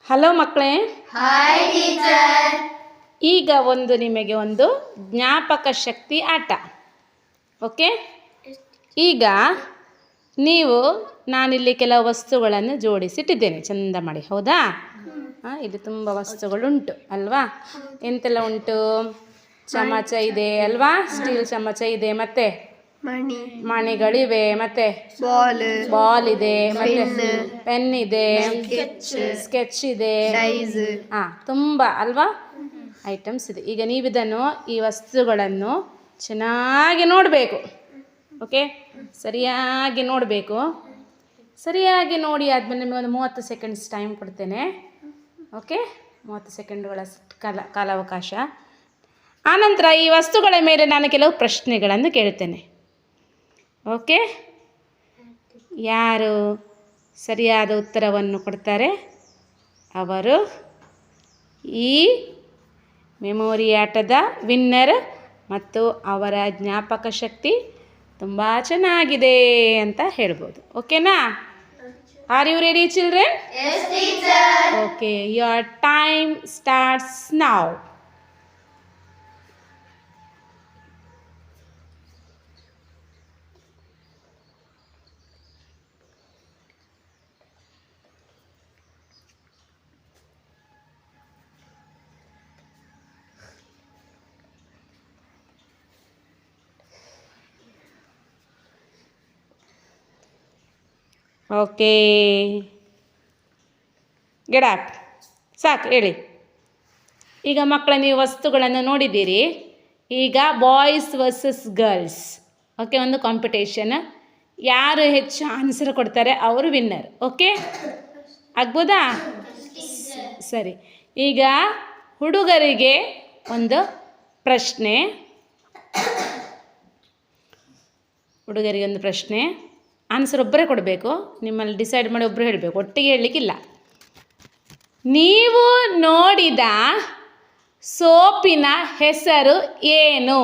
Hello ಮಕ್ಕಳೇ, hi teacher. ಈಗ ನಿಮಗೆ ಒಂದು ಜ್ಞಾಪಕ ಶಕ್ತಿ ಆಟ. ಓಕೆ, ಈಗ ನಾನಿಲ್ಲಿ ಕೆಲವು ವಸ್ತುಗಳನ್ನು ಜೋಡಿಸಿಟ್ಟಿದ್ದೇನೆ ಚಂದ ಮಾಡಿ. ಹೌದಾ? ಇಲ್ಲಿ ತುಂಬ ವಸ್ತುಗಳುಂಟು ಅಲ್ವಾ? ಎಂತೆಲ್ಲ ಉಂಟು? ಚಮಚ ಇದೆ ಅಲ್ವಾ? ಸ್ಟೀಲ್ ಚಮಚ ಇದೆ, ಮತ್ತೆ ಮಣಿಗಳಿವೆ, ಮತ್ತೆ ಬಾಲ್ ಇದೆ, ಮತ್ತೆ ಪೆನ್ ಇದೆ, ಸ್ಕೆಚ್ ಇದೆ, ತುಂಬ ಅಲ್ವಾ ಐಟಮ್ಸ್ ಇದೆ. ಈಗ ಈ ವಸ್ತುಗಳನ್ನು ಚೆನ್ನಾಗಿ ನೋಡಬೇಕು. ಓಕೆ, ಸರಿಯಾಗಿ ನೋಡಬೇಕು. ಸರಿಯಾಗಿ ನೋಡಿ ಆದಮೇಲೆ ನಿಮಗೆ ಒಂದು 30 ಸೆಕೆಂಡ್ಸ್ ಟೈಮ್ ಕೊಡ್ತೇನೆ. ಓಕೆ, 30 ಸೆಕೆಂಡ್ಗಳ ಕಾಲಾವಕಾಶ. ಆನಂತರ ಈ ವಸ್ತುಗಳ ಮೇಲೆ ನಾನು ಕೆಲವು ಪ್ರಶ್ನೆಗಳನ್ನು ಕೇಳ್ತೇನೆ. ಓಕೆ, ಯಾರು ಸರಿಯಾದ ಉತ್ತರವನ್ನು ಕೊಡ್ತಾರೆ ಅವರು ಈ ಮೆಮೊರಿ ಆಟದ ವಿನ್ನರ್, ಮತ್ತು ಅವರ ಜ್ಞಾಪಕ ಶಕ್ತಿ ತುಂಬ ಚೆನ್ನಾಗಿದೆ ಅಂತ ಹೇಳ್ಬೋದು. ಓಕೆನಾ? Are you ready children? Yes, teacher. Okay, your time starts now. Okay, get up. ಸಾಕು, ಹೇಳಿ. ಈಗ ಮಕ್ಕಳ, ನೀವು ವಸ್ತುಗಳನ್ನು ನೋಡಿದ್ದೀರಿ. ಈಗ ಬಾಯ್ಸ್ ವರ್ಸಸ್ ಗರ್ಲ್ಸ್. ಓಕೆ, ಒಂದು ಕಾಂಪಿಟೇಷನ್. ಯಾರು ಹೆಚ್ಚು ಆನ್ಸರ್ ಕೊಡ್ತಾರೆ ಅವರು ವಿನ್ನರ್. ಓಕೆ, ಆಗ್ಬೋದಾ? ಸರಿ. ಈಗ ಹುಡುಗರಿಗೆ ಒಂದು ಪ್ರಶ್ನೆ. ಆನ್ಸರ್ ಒಬ್ಬರೇ ಕೊಡಬೇಕು. ನಿಮ್ಮಲ್ಲಿ ಡಿಸೈಡ್ ಮಾಡಿ ಒಬ್ಬರು ಹೇಳಬೇಕು, ಒಟ್ಟಿಗೆ ಹೇಳಲಿಕ್ಕಿಲ್ಲ. ನೀವು ನೋಡಿದ ಸೋಪಿನ ಹೆಸರು ಏನು?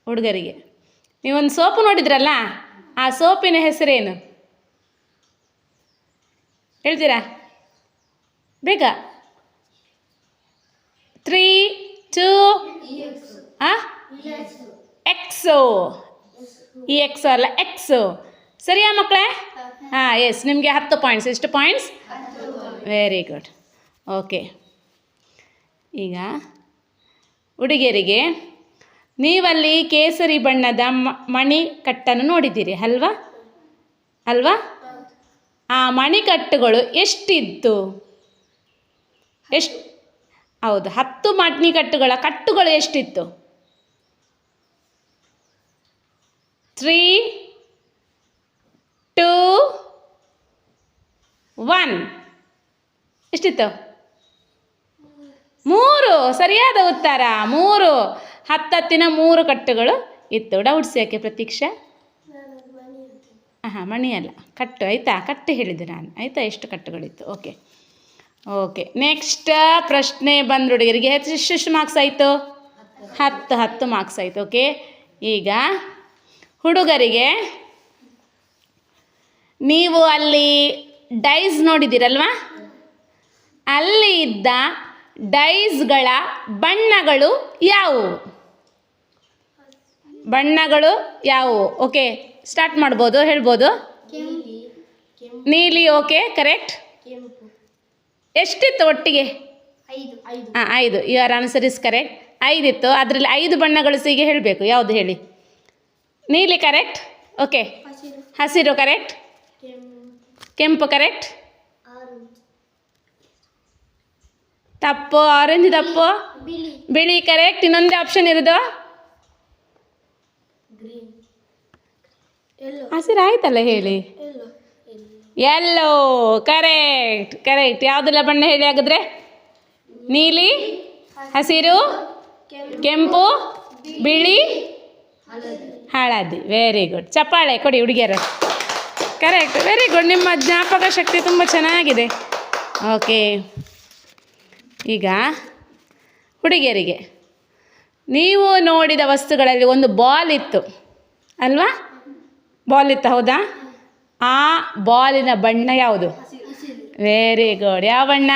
ಹುಡುಗರಿಗೆ ನೀವೊಂದು ಸೋಪು ನೋಡಿದ್ರಲ್ಲ, ಆ ಸೋಪಿನ ಹೆಸರೇನು ಹೇಳ್ತೀರಾ? ಬೇಗ. 3, 2, ಎಕ್ಸೋ. ಈ ಎಕ್ಸೋ ಅಲ್ಲ, ಎಕ್ಸೋ. ಸರಿಯಾ ಮಕ್ಕಳೇ? ಎಸ್, ನಿಮಗೆ 10 ಪಾಯಿಂಟ್ಸ್. ಎಷ್ಟು ಪಾಯಿಂಟ್ಸ್? Very good. ಓಕೆ, ಈಗ ಹುಡುಗಿಯರಿಗೆ, ನೀವಲ್ಲಿ ಕೇಸರಿ ಬಣ್ಣದ ಮಣಿಕಟ್ಟನ್ನು ನೋಡಿದ್ದೀರಿ ಅಲ್ವಾ? ಆ ಮಣಿಕಟ್ಟುಗಳು ಎಷ್ಟಿತ್ತು? ಹೌದು, 10 ಮಣಿಕಟ್ಟುಗಳ ಕಟ್ಟುಗಳು ಎಷ್ಟಿತ್ತು? 3, 2, 1. ಎಷ್ಟಿತ್ತು? 3. ಸರಿಯಾದ ಉತ್ತರ 3. 10 ಕಟ್ಟುಗಳು ಇತ್ತು. ಡೌಟ್ಸ್ ಯಾಕೆ ಪ್ರತೀಕ್ಷಾ? ಮಣಿ ಅಲ್ಲ, ಕಟ್ಟು. ಆಯಿತಾ? ಕಟ್ಟು ಹೇಳಿದ್ದೆ ನಾನು. ಆಯಿತಾ? ಎಷ್ಟು ಕಟ್ಟುಗಳಿತ್ತು? ಓಕೆ. ನೆಕ್ಸ್ಟ್ ಪ್ರಶ್ನೆ ಬಂದು ಹುಡುಗರಿಗೆ ಎಷ್ಟು ಮಾರ್ಕ್ಸ್ ಆಯಿತು? 10 ಮಾರ್ಕ್ಸ್ ಆಯಿತು. ಓಕೆ, ಈಗ ಹುಡುಗರಿಗೆ, ನೀವು ಅಲ್ಲಿ ಡೈಸ್ ನೋಡಿದ್ದೀರಲ್ವಾ? ಅಲ್ಲಿ ಇದ್ದ ಡೈಸ್ಗಳ ಬಣ್ಣಗಳು ಯಾವುವು? ಓಕೆ, ಸ್ಟಾರ್ಟ್ ಮಾಡ್ಬೋದು, ಹೇಳ್ಬೋದು. ನೀಲಿ. Okay, correct. ಎಷ್ಟಿತ್ತು ಒಟ್ಟಿಗೆ? 5. Your answer is correct. 5 ಇತ್ತು. ಅದರಲ್ಲಿ 5 ಬಣ್ಣಗಳು ಸಿಗಿ ಹೇಳಬೇಕು. ಯಾವುದು ಹೇಳಿ? ನೀಲಿ ಕರೆಕ್ಟ್. ಓಕೆ, ಹಸಿರು ಕರೆಕ್ಟ್. ಕೆಂಪು ಕರೆಕ್ಟ್. ತಪ್ಪು. ಆರೆಂಜ್ ತಪ್ಪು. ಬಿಳಿ ಕರೆಕ್ಟ್. ಇನ್ನೊಂದೇ ಆಪ್ಷನ್ ಇರೋದು ಹಸಿರು. ಆಯ್ತಲ್ಲ, ಹೇಳಿ. Yellow correct. ಯಾವುದೆಲ್ಲ ಬಣ್ಣ ಹೇಳಿ ಆಗಿದ್ರೆ? ನೀಲಿ, ಹಸಿರು, ಕೆಂಪು, ಬಿಳಿ, ಹಳದಿ. Very good. ಚಪ್ಪಾಳೆ ಕೊಡಿ ಹುಡುಗಿಯರು. Correct, very good. ನಿಮ್ಮ ಜ್ಞಾಪಕ ಶಕ್ತಿ ತುಂಬ ಚೆನ್ನಾಗಿದೆ. ಓಕೆ, ಈಗ ಹುಡುಗಿಯರಿಗೆ, ನೀವು ನೋಡಿದ ವಸ್ತುಗಳಲ್ಲಿ ಒಂದು ಬಾಲ್ ಇತ್ತು ಅಲ್ವಾ? ಬಾಲ್ ಇತ್ತು, ಹೌದಾ? ಆ ಬಾಲಿನ ಬಣ್ಣ ಯಾವುದು? Very good. ಯಾವ ಬಣ್ಣ?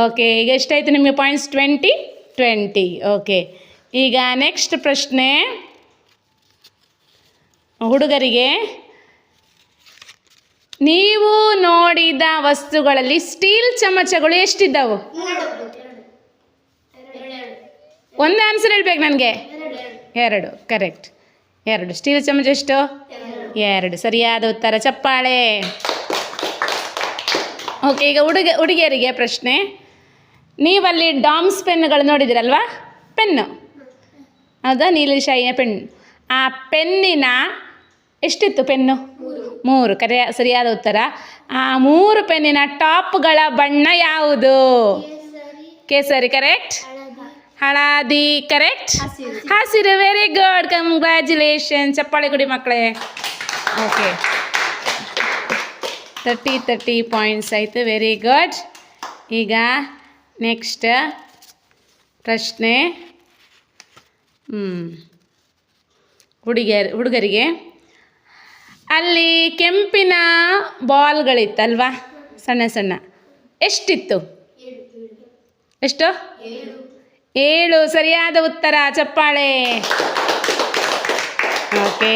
ಓಕೆ, ಈಗ ಎಷ್ಟಾಯಿತು ನಿಮಗೆ ಪಾಯಿಂಟ್ಸ್? 20. ಓಕೆ, ಈಗ ನೆಕ್ಸ್ಟ್ ಪ್ರಶ್ನೆ ಹುಡುಗರಿಗೆ. ನೀವು ನೋಡಿದ ವಸ್ತುಗಳಲ್ಲಿ ಸ್ಟೀಲ್ ಚಮಚಗಳು ಎಷ್ಟಿದ್ದವು? ಒಂದು ಆನ್ಸರ್ ಹೇಳ್ಬೇಕು ನನಗೆ. 2. ಕರೆಕ್ಟ್, 2. ಸ್ಟೀಲ್ ಚಮಚ ಎಷ್ಟು? 2. ಸರಿಯಾದ ಉತ್ತರ. ಚಪ್ಪಾಳೆ. ಓಕೆ, ಈಗ ಹುಡುಗಿಯರಿಗೆ ಪ್ರಶ್ನೆ. ನೀವಲ್ಲಿ ಡಾಮ್ಸ್ ಪೆನ್ನುಗಳು ನೋಡಿದಿರಲ್ವಾ? ಪೆನ್ನು, ಹೌದಾ? ನೀಲಿ ಶಾಯಿಯ ಪೆನ್ನು. ಆ ಪೆನ್ನಿನ ಎಷ್ಟಿತ್ತು ಪೆನ್ನು? 3. ಸರಿಯಾದ ಉತ್ತರ. ಆ 3 ಪೆನ್ನಿನ ಟಾಪ್ಗಳ ಬಣ್ಣ ಯಾವುದು? ಕೇಸರಿ. ಕರೆಕ್ಟ್. ಹಳದಿ. ಕರೆಕ್ಟ್. ಹಸಿರು. Very good. ಕಂಗ್ರ್ಯಾಚುಲೇಷನ್. ಚಪ್ಪಾಳೆ ಕೊಡಿ ಮಕ್ಕಳೇ. ಓಕೆ, 30 ಪಾಯಿಂಟ್ಸ್ ಆಯಿತು. Very good. ಈಗ ನೆಕ್ಸ್ಟ್ ಪ್ರಶ್ನೆ ಹುಡುಗರಿಗೆ. ಅಲ್ಲಿ ಕೆಂಪಿನ ಬಾಲ್ಗಳಿತ್ತಲ್ವಾ, ಸಣ್ಣ ಸಣ್ಣ, ಎಷ್ಟಿತ್ತು? ಎಷ್ಟು? 7. ಸರಿಯಾದ ಉತ್ತರ. ಚಪ್ಪಾಳೆ. ಓಕೆ,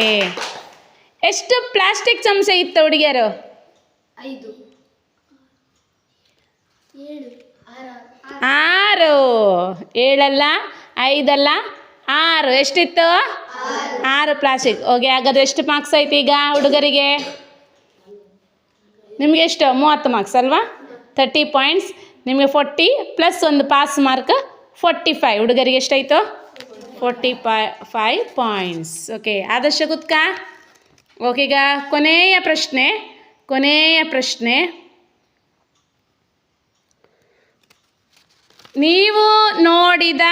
ಎಷ್ಟು ಪ್ಲಾಸ್ಟಿಕ್ ಚಮಚ ಇತ್ತು ಹುಡುಗಿಯರು? 5. 6. 7 ಅಲ್ಲ, 5 ಅಲ್ಲ, 6. ಎಷ್ಟಿತ್ತು? 6 ಪ್ಲಾಸ್ಟಿಕ್. ಓಕೆ, ಹಾಗಾದ್ರೆ ಎಷ್ಟು ಮಾರ್ಕ್ಸ್ ಆಯ್ತು ಈಗ ಹುಡುಗರಿಗೆ? ನಿಮಗೆ ಎಷ್ಟು? 30 ಮಾರ್ಕ್ಸ್ ಅಲ್ವಾ? 30 ಪಾಯಿಂಟ್ಸ್. ನಿಮಗೆ 40 ಪ್ಲಸ್ ಒಂದು ಪಾಸ್ ಮಾರ್ಕ್ 45. ಹುಡುಗರಿಗೆ ಎಷ್ಟಾಯಿತು? 45 ಪಾಯಿಂಟ್ಸ್. ಓಕೆ, ಆದರ್ಶ ಕುತ್ಕ. ಓಕೆ, ಈಗ ಕೊನೆಯ ಪ್ರಶ್ನೆ. ನೀವು ನೋಡಿದ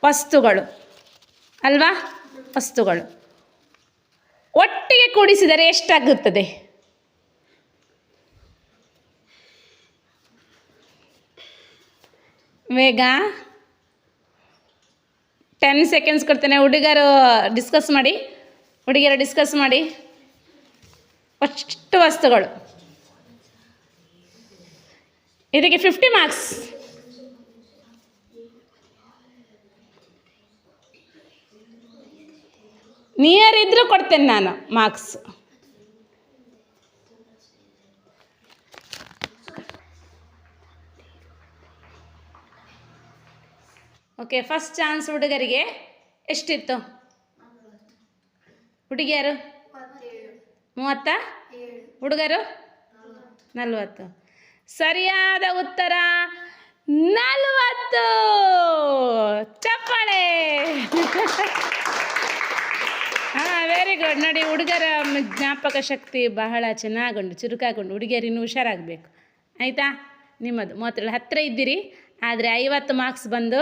ವಸ್ತುಗಳು ಅಲ್ವಾ, ವಸ್ತುಗಳು ಒಟ್ಟಿಗೆ ಕೂಡಿಸಿದರೆ ಎಷ್ಟಾಗುತ್ತದೆ? ಬೇಗ 10 ಸೆಕೆಂಡ್ಸ್ ಕೊಡ್ತೇನೆ. ಹುಡುಗಿಯರು ಡಿಸ್ಕಸ್ ಮಾಡಿ. ಅಷ್ಟು ವಸ್ತುಗಳು, ಇದಕ್ಕೆ 50 ಮಾರ್ಕ್ಸ್. ನಿಯರ್ ಇದ್ರೂ ಕೊಡ್ತೇನೆ ನಾನು ಮಾರ್ಕ್ಸ್. ಓಕೆ, ಫಸ್ಟ್ ಚಾನ್ಸ್ ಹುಡುಗರಿಗೆ. ಎಷ್ಟಿತ್ತು? ಹುಡುಗಿಯರು 30, ಹುಡುಗರು 40. ಸರಿಯಾದ ಉತ್ತರ 40. ಚಪ್ಪಾಳೆ. Very good. ನೋಡಿ, ಹುಡುಗರ ಜ್ಞಾಪಕ ಶಕ್ತಿ ಬಹಳ ಚೆನ್ನಾಗುಂಟು, ಚುರುಕಾಗುಂಟು. ಹುಡುಗಿಯರು ಇನ್ನೂ ಹುಷಾರಾಗಬೇಕು, ಆಯಿತಾ? ನಿಮ್ಮದು 37 ಹತ್ತಿರ ಇದ್ದೀರಿ, ಆದರೆ 50 ಮಾರ್ಕ್ಸ್ ಬಂದು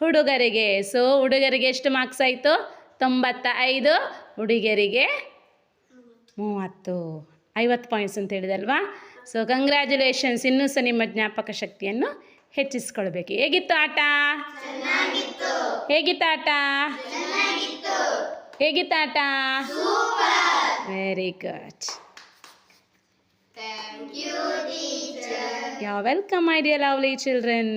ಹುಡುಗರಿಗೆ. ಸೊ ಹುಡುಗರಿಗೆ ಎಷ್ಟು ಮಾರ್ಕ್ಸ್ ಆಯಿತು? 95. ಹುಡುಗಿಯರಿಗೆ 30. 50 ಪಾಯಿಂಟ್ಸ್ ಅಂತ ಹೇಳಿದಲ್ವಾ? So congratulations. ಇನ್ನೂ ಸಹ ನಿಮ್ಮ ಜ್ಞಾಪಕ ಶಕ್ತಿಯನ್ನು ಹೆಚ್ಚಿಸ್ಕೊಳ್ಬೇಕು. ಹೇಗಿತ್ತು ಆಟ? Very good. Thank you, teacher. You're welcome, my dear lovely children.